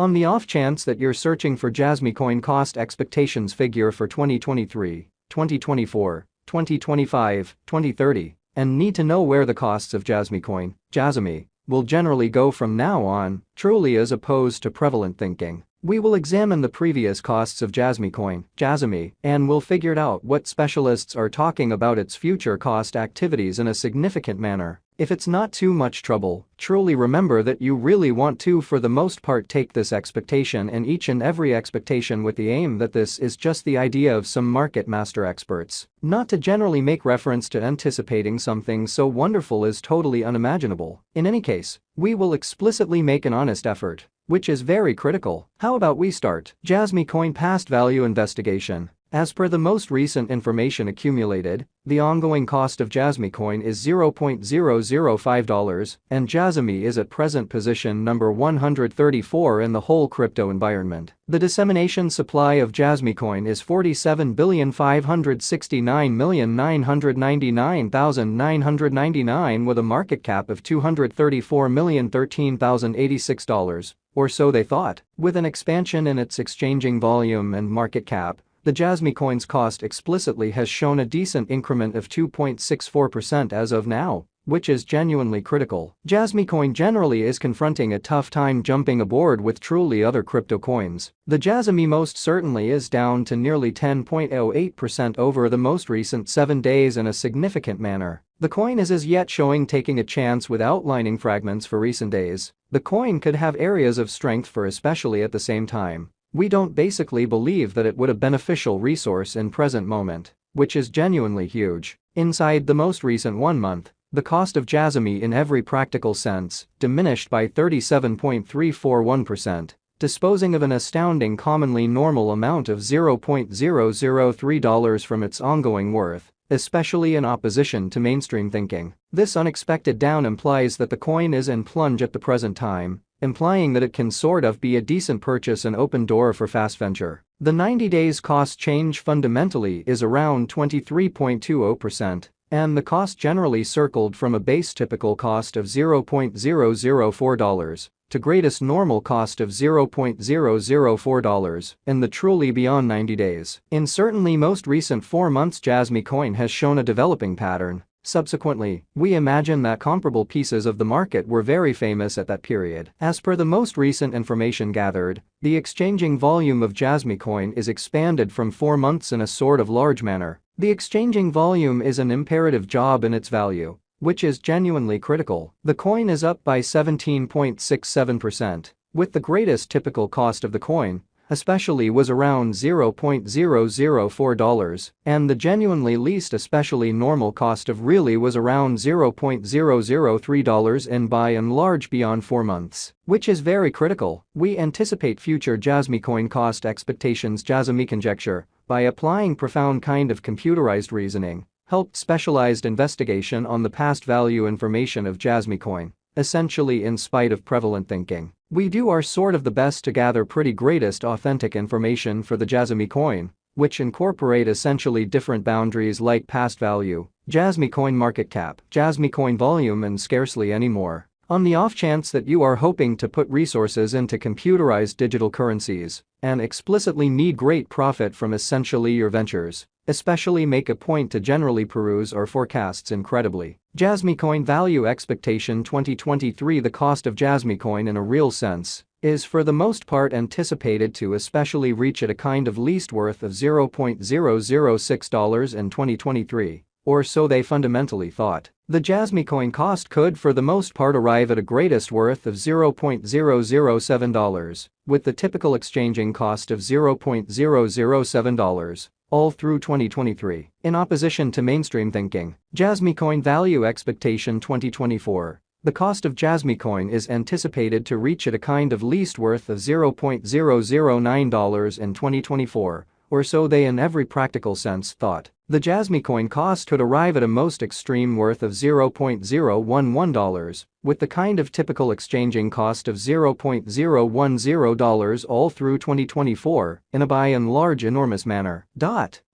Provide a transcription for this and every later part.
On the off chance that you're searching for Jasmy coin cost expectations figure for 2023, 2024, 2025, 2030, and need to know where the costs of Jasmy coin, Jasmy, will generally go from now on, truly as opposed to prevalent thinking. We will examine the previous costs of Jasmy coin, Jasmy, and we'll figure out what specialists are talking about its future cost activities in a significant manner. If it's not too much trouble, truly remember that you really want to for the most part take this expectation and each and every expectation with the aim that this is just the idea of some market master experts. Not to generally make reference to anticipating something so wonderful is totally unimaginable. In any case, we will explicitly make an honest effort, which is very critical. How about we start? Jasmy coin past value investigation. As per the most recent information accumulated, the ongoing cost of Jasmy coin is $0.005 and Jasmy is at present position number 134 in the whole crypto environment. The dissemination supply of Jasmy coin is 47,569,999,999 with a market cap of $234,013,086, or so they thought. With an expansion in its exchanging volume and market cap, the Jasmy coin's cost explicitly has shown a decent increment of 2.64% as of now, which is genuinely critical. Jasmy coin generally is confronting a tough time jumping aboard with truly other crypto coins. The Jasmy most certainly is down to nearly 10.08% over the most recent 7 days in a significant manner. The coin is as yet showing taking a chance with outlining fragments for recent days. The coin could have areas of strength for especially at the same time. We don't basically believe that it would a beneficial resource in present moment, which is genuinely huge. Inside the most recent 1 month, the cost of Jasmy in every practical sense diminished by 37.341%, disposing of an astounding commonly normal amount of $0.003 from its ongoing worth, especially in opposition to mainstream thinking. This unexpected down implies that the coin is in plunge at the present time, implying that it can sort of be a decent purchase and open door for fast venture. The 90 days cost change fundamentally is around 23.20%, and the cost generally circled from a base typical cost of $0.004 to greatest normal cost of $0.004 in the truly beyond 90 days. In certainly most recent 4 months Jasmy coin has shown a developing pattern. Subsequently, we imagine that comparable pieces of the market were very famous at that period. As per the most recent information gathered, the exchanging volume of Jasmy coin is expanded from 4 months in a sort of large manner. The exchanging volume is an imperative job in its value, which is genuinely critical. The coin is up by 17.67%, with the greatest typical cost of the coin especially was around $0.004, and the genuinely least especially normal cost of really was around $0.003 and by and large beyond 4 months, which is very critical. We anticipate future Jasmy coin cost expectations. Jasmy conjecture, by applying profound kind of computerized reasoning, helped specialized investigation on the past value information of Jasmy coin, essentially in spite of prevalent thinking. We do our sort of the best to gather pretty greatest authentic information for the Jasmy coin, which incorporate essentially different boundaries like past value, Jasmy coin market cap, Jasmy coin volume and scarcely any more. On the off chance that you are hoping to put resources into computerized digital currencies and explicitly need great profit from essentially your ventures, especially make a point to generally peruse our forecasts incredibly. Jasmy coin value expectation 2023. The cost of Jasmy coin in a real sense is for the most part anticipated to especially reach at a kind of least worth of $0.006 in 2023, or so they fundamentally thought. The Jasmy coin cost could for the most part arrive at a greatest worth of $0.007, with the typical exchanging cost of $0.007. All through 2023. In opposition to mainstream thinking, Jasmy coin value expectation 2024. The cost of Jasmy coin is anticipated to reach at a kind of least worth of $0.009 in 2024, or so they in every practical sense thought. The Jasmy coin cost could arrive at a most extreme worth of $0.011, with the kind of typical exchanging cost of $0.010 all through 2024, in a by and large enormous manner.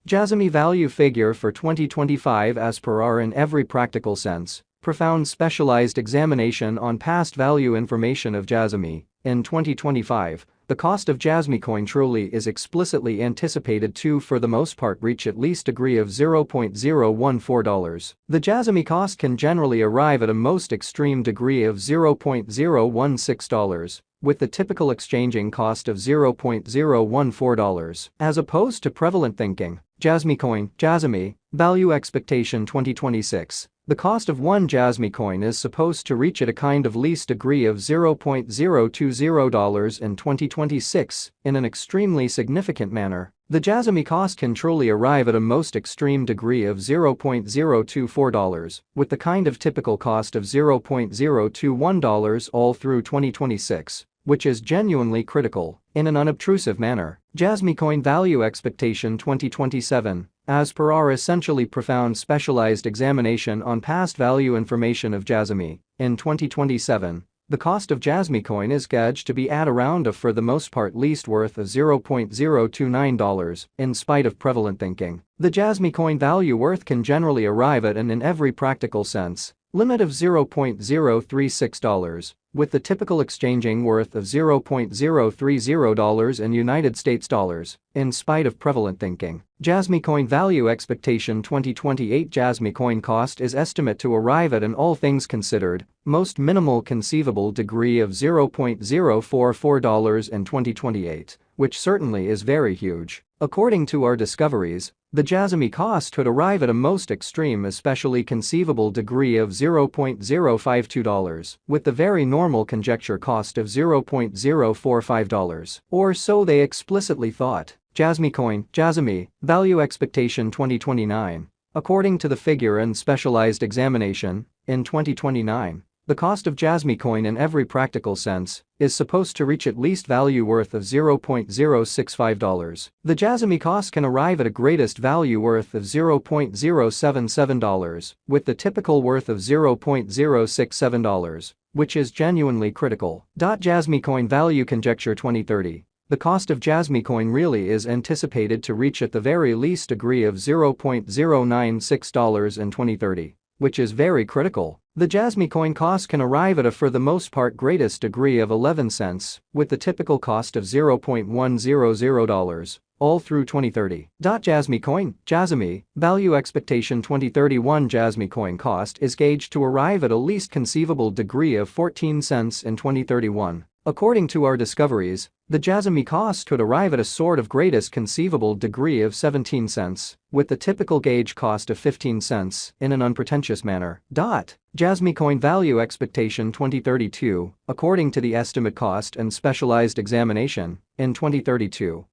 Jasmy value figure for 2025 as per our in every practical sense, profound specialized examination on past value information of Jasmy, In 2025, the cost of Jasmy coin truly is explicitly anticipated to for the most part reach at least degree of $0.014. The Jasmy cost can generally arrive at a most extreme degree of $0.016, with the typical exchanging cost of $0.014. As opposed to prevalent thinking, Jasmy coin, Jasmy, value expectation 2026. The cost of one Jasmy coin is supposed to reach at a kind of least degree of $0.020 in 2026 in an extremely significant manner. The Jasmy cost can truly arrive at a most extreme degree of $0.024, with the kind of typical cost of $0.021 all through 2026, which is genuinely critical, in an unobtrusive manner. Jasmy coin value expectation 2027. As per our essentially profound specialized examination on past value information of Jasmy, in 2027, the cost of Jasmy coin is gauged to be at around a for the most part least worth of $0.029 in spite of prevalent thinking. The Jasmy coin value worth can generally arrive at an in every practical sense limit of $0.036, with the typical exchanging worth of $0.030 in United States dollars, in spite of prevalent thinking. Jasmy coin value expectation 2028. Jasmy coin cost is estimate to arrive at an all things considered, most minimal conceivable degree of $0.044 in 2028, which certainly is very huge. According to our discoveries, the Jasmy cost could arrive at a most extreme especially conceivable degree of $0.052, with the very normal conjecture cost of $0.045. Or so they explicitly thought. Jasmy coin, Jasmy, value expectation 2029. According to the figure and specialized examination, in 2029, the cost of Jasmy coin in every practical sense is supposed to reach at least value worth of $0.065. The Jasmy cost can arrive at a greatest value worth of $0.077, with the typical worth of $0.067, which is genuinely critical. Jasmy coin value conjecture 2030. The cost of Jasmy coin really is anticipated to reach at the very least degree of $0.096 in 2030, which is very critical. The Jasmy coin cost can arrive at a for the most part greatest degree of 11 cents, with the typical cost of $0.100, all through 2030. Jasmy coin, Jasmy, value expectation 2031. Jasmy coin cost is gauged to arrive at a least conceivable degree of 14 cents in 2031. According to our discoveries, the Jasmy cost could arrive at a sort of greatest conceivable degree of 17 cents, with the typical gauge cost of 15 cents in an unpretentious manner. Jasmy coin value expectation 2032. According to the estimate cost and specialized examination, in 2032,